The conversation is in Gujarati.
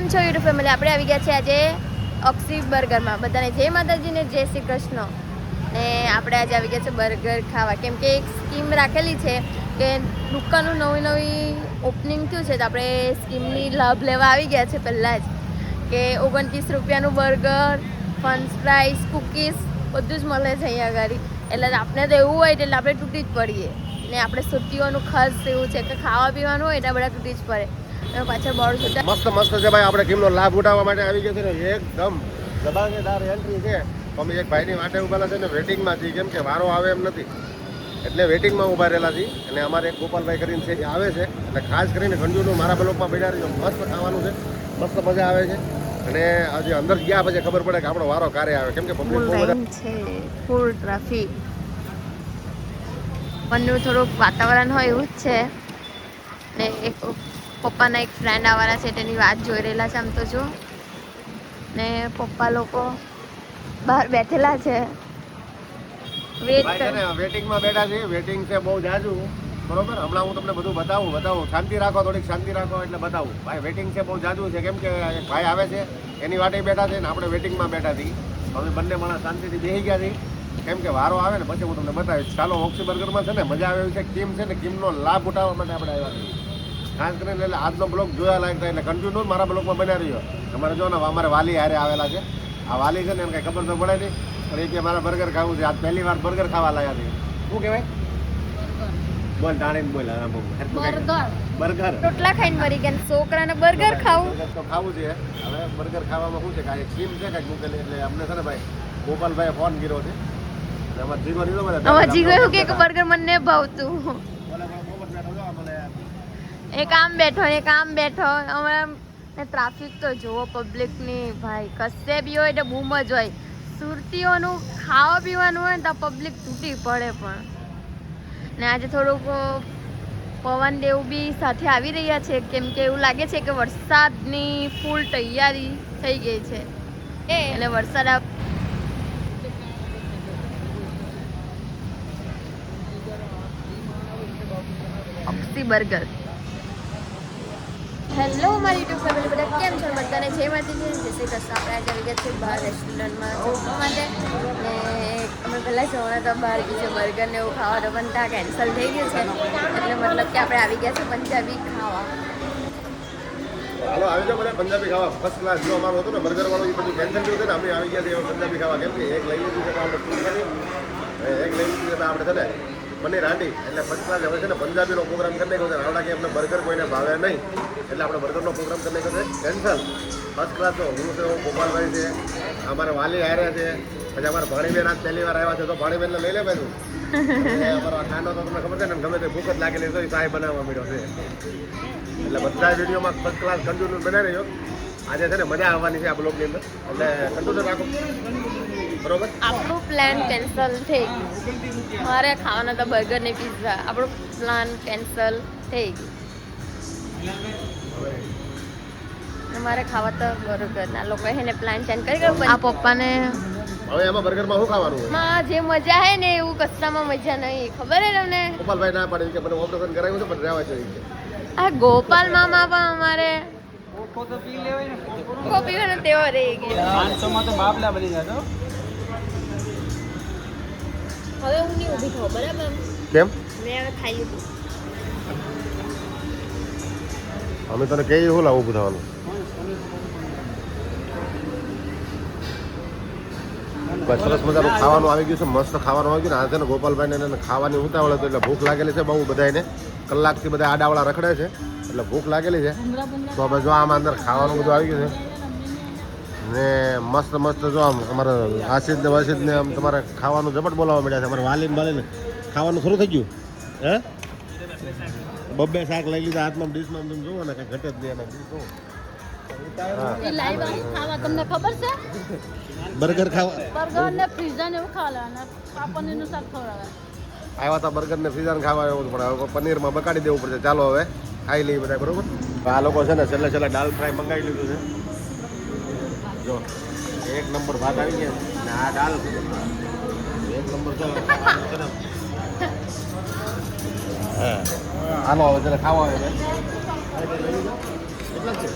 કેમ છો યુટ્યુબ ફેમિલી? આપણે આવી ગયા છે આજે ઓક્સી બર્ગરમાં. બધાને જય માતાજી ને જય શ્રી કૃષ્ણ. ને આપણે આજે આવી ગયા છે બર્ગર ખાવા, કેમ કે એક સ્કીમ રાખેલી છે કે દુકાનનું નવી ઓપનિંગ થયું છે, તો આપણે સ્કીમની લાભ લેવા આવી ગયા છે પહેલાં જ, કે 29 રૂપિયાનું બર્ગર, ફ્રેન્ચ ફ્રાઈસ, કૂકીઝ બધું જ મળે છે અહીંયા આગળ. એટલે આપણે તો એવું હોય એટલે આપણે તૂટી જ પડીએ. ને આપણે સુરતીઓનું ખાસ એવું છે કે ખાવા પીવાનું હોય એટલે બધા તૂટી જ પડે. પાછળ બોર્ડ છે મસ્ત મસ્ત છે ભાઈ. આપણે કિમનો લાભ ઉઠાવવા માટે આવી ગયા છે ને એકદમ દબાણેદાર એન્ટ્રી છે. અમે એક ભાઈની વાટે ઉભેલા છે ને વેટિંગમાં છીએ, કેમ કે વારો આવે એમ નથી એટલે વેટિંગમાં ઊભા રહેલા છીએ. અને અમારે એક ગોપાલભાઈ કરીને છે એ આવે છે, એટલે ખાસ કરીને કંજુનું મારા બ્લોકમાં બેઠા રહીને મસ્ત ખાવાનું છે, મસ્ત મજા આવે છે. અને હજી અંદર ગયા પછી ખબર પડે કે આપણો વારો ક્યારે આવે, કેમ કે પબ્લિક બહુ બધા છે, ફૂલ ટ્રાફિક. પણ થોડુંક વાતાવરણ હોય એવું જ છે. ને એક પપ્પાના એક ફ્રેન્ડ આવવાના છે તેની વાત જોઈ રહેલા છે આમ તો જો. ને પપ્પા લોકો બહાર બેઠેલા છે, વેટિંગમાં બેઠા છે. વેટિંગ છે બહુ જાજુ, બરોબર. હમણાં હું તમને બધું બતાવું. શાંતિ રાખો, થોડીક શાંતિ રાખો એટલે બતાવું. ભાઈ વેટિંગ છે બહુ જાજુ છે, કેમ કે એક ભાઈ આવે છે એની વાટે બેઠા છે ને આપણે વેટિંગમાં બેઠા છીએ. અમે બંને માણસ શાંતિથી બેસી ગયા છીએ, કેમ કે વારો આવે ને પછી હું તમને બતાવીશ. ચાલો ઓક્સી બર્ગરમાં છે ને મજા આવે એવી છે. કિમ છે ને કિમનો લાભ ઉઠાવવા માટે આપણે આવ્યા છીએ. ખાસ કરીને એટલે આજનો બ્લોગ જોયા લાયક થાય એટલે કન્ટિન્યુ મારા બ્લોગમાં બન્યા રહ્યો. અમારે જો ને અમારે વાલી હારે આવેલા છે. આ વાલી છે ને એને કંઈ ખબર તો પડે નહીં, પણ એ કે મારે બર્ગર ખાવું છે. આજ પહેલી વાર બર્ગર ખાવા લાયા છે. શું કહેવાય? બોલ ટાણીને બોલ. બર્ગર રોટલા ખાઈને મરી ગયા, છોકરાને બર્ગર ખાવું તો ખાવું છે. હવે બર્ગર ખાવામાં શું છે કે આ સ્કીમ છે કંઈક મૂકેલી, એટલે અમને છે ને ભાઈ ગોપાલભાઈએ ફોન કર્યો છે. એમાં જીગો લીધો મને. આમાં જીગો એવું કે બર્ગર મને નહીં ભાવતું. એક આમ બેઠો અમારા ટ્રાફિક તો જુઓ પબ્લિકની. ભાઈ કશે બી હોય એટલે બૂમ જ હોય. સુરતીઓનું ખાવા પીવાનું હોય ને તો પબ્લિક તૂટી પડે. પણ ને આજે થોડુંક પવન દેવું બી સાથે આવી રહ્યા છે, કેમ કે એવું લાગે છે કે વરસાદની ફૂલ તૈયારી થઈ ગઈ છે. એટલે વરસાદ ઓક્સી બર્ગર. હેલો મારી યુટ્યુબ ફેમિલી, બધા કેમ છો? બધાને જય માતાજી જય શ્રી કૃષ્ણ. આપણે આજે આવી ગયા છીએ બહાર રેસ્ટોરન્ટમાં જમવા માટે. ને અમે પહેલાં જવાના હતા બહાર બીજે બર્ગર ને એવું ખાવા, તો પણ ત્યાં કેન્સલ થઈ ગયું છે. એટલે મતલબ કે આપણે આવી ગયા છે પંજાબી ખાવા. હાલો આવી જાઓ બધા પંજાબી ખાવા. ફર્સ્ટ ક્લાસ જો અમારું હતું ને બર્ગર વાળું એ બધું કેન્સલ કર્યું છે ને અમે આવી ગયા છીએ પંજાબી ખાવા. કેમ કે એક લઈ લીધું છે તો આપણે એક લઈ લીધું છે તો આપણે છે ને પનીર હાંડી એટલે ફર્સ્ટ ક્લાસ હવે છે ને પંજાબીનો પ્રોગ્રામ કરી નાખ્યો છે. આવડા કે અમને બર્ગર કોઈને ભાવે નહીં એટલે આપણે બર્ગરનો પ્રોગ્રામ કરી નાખ્યો છે કેન્સલ. ફર્સ્ટ ક્લાસ તો હું છે, ગોપાલભાઈ છે, અમારે વાલી હારે છે, પછી અમારા ભાણીબેન આજ પહેલી વાર આવ્યા છે તો ભાણીબેનને લઈ લે ભાઈ તું. અમારો ખાનો તો તમને ખબર છે ને ગમે તે ભૂખ જ લાગેલી તો ચાય બનાવવા મળ્યો છે. એટલે બધા વિડીયોમાં ફર્સ્ટ ક્લાસ કન્ટિન્યુ બનાવી રહ્યો. આજે છે ને મજા આવવાની છે આ બ્લોગની અંદર, એટલે કન્ટિન્યુ રાખો, બરોબર. આપણું પ્લાન કેન્સલ થઈ ગયું. મારે ખાવાના હતા બર્ગર ને પિઝા. આપણું પ્લાન કેન્સલ થઈ ગયું. મારે ખાવા તો બર્ગર. ના લોકો એને પ્લાન ચેન્જ કરી ગયો. આ પપ્પાને હવે એમાં બર્ગરમાં શું ખાવાનું હોય? માં જે મજા હે ને એવું કશામાં મજા નહીં. ખબર હે તમને? ગોપાલભાઈ ના પાડી કે મને ઓપરેશન કરાવ્યું છે પણ રહેવા જોઈએ. આ ગોપાલ મામા પણ અમારે પીવાનો તેવો રહી ગયો. 500 તો બાપલા બની જતો. હવે હું નહીં ઊભી થાઉં, બરાબર? કેમ? મેં હવે ખાઈ લીધું. અમે તને કહીએ શું લાવું ઊભું થવાનું? સરસ મજાનું ખાવાનું આવી ગયું છે, મસ્ત ખાવાનું આવી ગયું ને. આ છે ને ગોપાલભાઈને ખાવાની ઉતાવળ હતી એટલે ભૂખ લાગેલી છે બહુ બધાને. કલાકથી બધા આડાવાળા રખડે છે એટલે ભૂખ લાગેલી છે. તો હવે જો આમાં અંદર ખાવાનું બધું આવી ગયું છે ને મસ્ત મસ્ત. જો આમ અમારે આશિદ ને વસીદ ને આમ તમારે ખાવાનું ઝપટ બોલાવવા મળ્યા છે. અમારે વાલીને બાલીને ખાવાનું શરૂ થઈ ગયું. હે બબ્બે શાક લઈ લીધા હાથમાં, ડીશમાં તમે જુઓ ને કાંઈ ઘટે જ નહીં. તમને ખબર છે? બર્ગર ખાવા બર્ગર ને પિઝા ને એવું ખાવાના, આ પનીરનું શાક ખવડાવે. આવ્યા હતા બર્ગર ને પિઝા ખાવા એવું પણ હવે પનીરમાં બકાડી દેવું પડશે. ચાલો હવે ખાઈ લઈએ બધા, બરોબર. આ લોકો છે ને છેલ્લે દાલ ફ્રાય મંગાવી લીધું છે. જો એક નંબર ભાત આવી ગયા ને આ દાલ એક નંબર છે. હા હાલો હવે જરા ખાવા આવે. કેટલા છે?